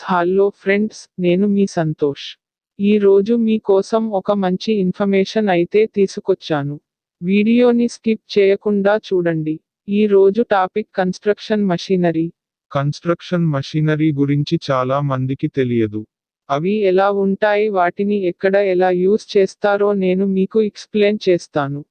Hello friends, నేను మీ సంతోష్. ఈ రోజు మీ కోసం ఒక మంచి ఇన్ఫర్మేషన్ అయితే తీసుకొచ్చాను. వీడియోని స్కిప్ చేయకుండా చూడండి. ఈ రోజు topic construction machinery. Construction machinery గురించి చాలా మందికి తెలియదు. అవి ఎలా ఉంటాయి, వాటిని ఎక్కడ ఎలా యూస్ చేస్తారో నేను మీకు ఎక్స్ప్లెయిన్ చేస్తాను.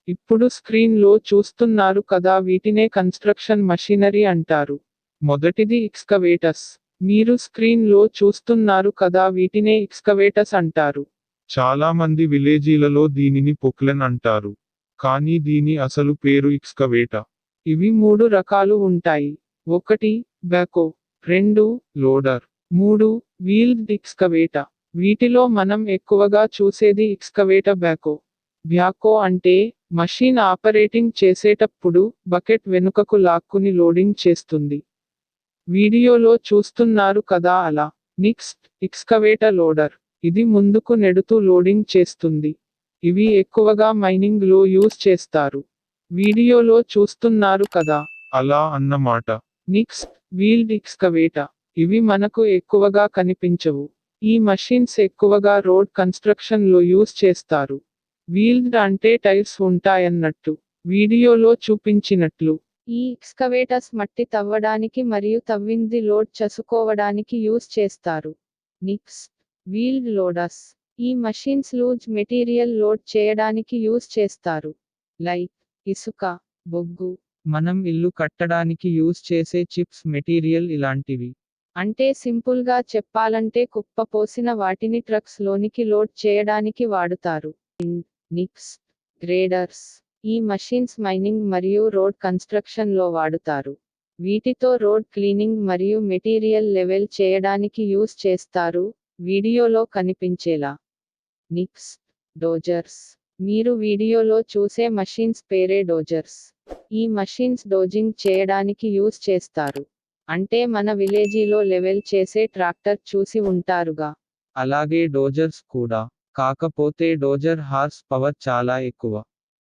ఇప్పుడు స్క్రీన్ లో చూస్తున్నారు కదా, వీటినే కన్స్ట్రక్షన్ మషీనరీ అంటారు. మొదటిది ఎక్స్కవేటర్స్. మీరు స్క్రీన్ లో చూస్తున్నారు కదా, వీటినే ఎక్స్కవేటర్స్ అంటారు. చాలా మంది విలేజీలలో దీనిని పొక్లెన్ అంటారు. కానీ దీని అసలు పేరు ఎక్స్కవేటా. ఇవి 3 రకాలు ఉంటాయి. 1 బ్యాకో, 2 లోడర్, 3 వీల్డ్ ఎక్స్కవేటర్. వీటిలో మనం ఎక్కువగా చూసేది ఎక్స్కవేటర్ బ్యాకో. బ్యాకో అంటే మషీన్ ఆపరేటింగ్ చేసేటప్పుడు బకెట్ వెనుకకు లాక్కుని లోడింగ్ చేస్తుంది. వీడియోలో చూస్తున్నారు కదా అలా. Next excavator loader. ఇది ముందుకు నెడుతూ లోడింగ్ చేస్తుంది. ఇవి ఎక్కువగా మైనింగ్ లో యూస్ చేస్తారు. వీడియోలో చూస్తున్నారు కదా. అలా అన్నమాట. Next wield excavator. ఇవి మనకు ఎక్కువగా కనిపించవు. ఈ మషీన్స్ ఎక్కువగా రోడ్ కన్స్ట్రక్షన్ లో యూస్ చేస్తారు. వీల్డ్ అంటే టైర్స్ ఉంటాయన్నట్టు. వీడియోలో చూపించినట్లు. ఈ ఎక్స్కవేటర్స్ మట్టి తవ్వడానికి మరియు తవ్వింది లోడ్ చేసుకోవడానికి యూస్ చేస్తారు. Next wield loaders. ఈ మషీన్స్ లూజ్ మెటీరియల్ లోడ్ చేయడానికి యూస్ చేస్తారు. లైక్ ఇసుక, బొగ్గు, మనం ఇల్లు కట్టడానికి యూస్ చేసే చిప్స్ మెటీరియల్ ఇలాంటివి. అంటే సింపుల్ గా చెప్పాలంటే కుప్ప పోసిన వాటిని ట్రక్స్ లోనికి లోడ్ చేయడానికి వాడుతారు. Next graders. ఈ మషీన్స్ మైనింగ్ మరియు రోడ్ కన్స్ట్రక్షన్ లో వాడుతారు. వీటితో రోడ్ క్లీనింగ్ మరియు మెటీరియల్ లెవెల్ చేయడానికి యూస్ చేస్తారు, వీడియోలో కనిపించేలా. నెక్స్ట్ డోజర్స్. మీరు వీడియోలో చూసే మషీన్స్ పేరే డోజర్స్. ఈ మషీన్స్ డోజింగ్ చేయడానికి యూస్ చేస్తారు. అంటే మన విలేజీలో లెవెల్ చేసే ట్రాక్టర్ చూసి ఉంటారుగా. అలాగే డోజర్స్ కూడా. కాకపోతే డోజర్ హార్స్ పవర్ చాలా ఎక్కువ.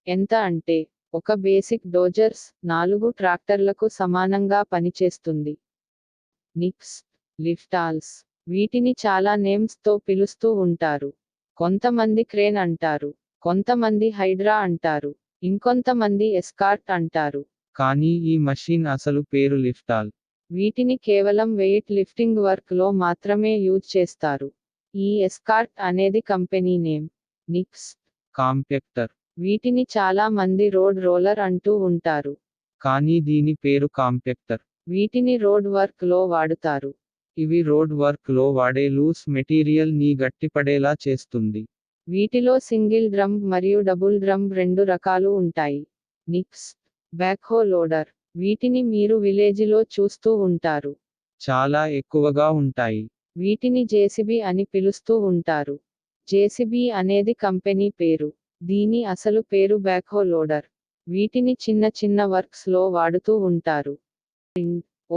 ఎంత అంటే ఒక బేసిక్ డోజర్స్ 4 ట్రాక్టర్లకు సమానంగా పనిచేస్తుంది. నెక్స్ట్ లిఫ్టాల్స్. వీటిని చాలా నేమ్స్ తో పిలుస్తూ ఉంటారు. కొంతమంది క్రేన్ అంటారు, కొంతమంది హైడ్రా అంటారు, ఇంకొంతమంది ఎస్కార్ట్ అంటారు. కానీ ఈ మషీన్ అసలు పేరు లిఫ్టాల్. వీటిని కేవలం వెయిట్ లిఫ్టింగ్ వర్క్ లో మాత్రమే యూజ్ చేస్తారు. ఈ ఎస్కార్ట్ అనేది కంపెనీ నేమ్. Next compactor. వీటిని చాలా మంది రోడ్ రోలర్ అంటూ ఉంటారు. కానీ దీని పేరు కాంపాక్టర్. వీటిని రోడ్ వర్క్ లో వాడుతారు. ఇవి రోడ్ వర్క్ లో వాడే లూస్ మెటీరియల్ ని గట్టిపడేలా చేస్తుంది. వీటిలో సింగిల్ డ్రమ్ మరియు డబుల్ డ్రమ్ 2 రకాలు ఉంటాయి. Next backhoe loader. వీటిని మీరు విలేజిలో చూస్తూ ఉంటారు. చాలా ఎక్కువగా ఉంటాయి. వీటిని జేసీబీ అని పిలుస్తూ ఉంటారు. జేసీబీ అనేది కంపెనీ పేరు. దీని అసలు పేరు బ్యాక్హో లోడర్. వీటిని చిన్న చిన్న వర్క్స్ లో వాడుతూ ఉంటారు.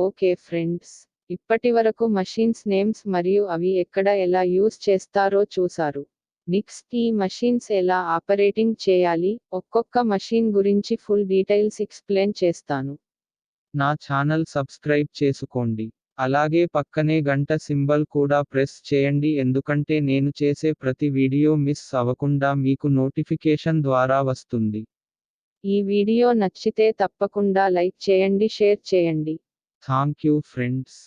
ఓకే ఫ్రెండ్స్, ఇప్పటివరకు మషీన్స్ నేమ్స్ మరియు అవి ఎక్కడ ఎలా యూస్ చేస్తారో చూసారు. నెక్స్ట్ ఈ మషీన్స్ ఎలా ఆపరేటింగ్ చేయాలి, ఒక్కొక్క మషీన్ గురించి ఫుల్ డీటెయిల్స్ ఎక్స్ప్లెయిన్ చేస్తాను. నా ఛానల్ సబ్స్క్రైబ్ చేసుకోండి. అలాగే పక్కనే గంట సింబల్ కూడా ప్రెస్ చేయండి, ఎందుకంటే నేను చేసే ప్రతి వీడియో మిస్ అవ్వకుండా మీకు నోటిఫికేషన్ ద్వారా వస్తుంది. ఈ వీడియో నచ్చితే తప్పకుండా లైక్ చేయండి, షేర్ చేయండి. Thank you friends.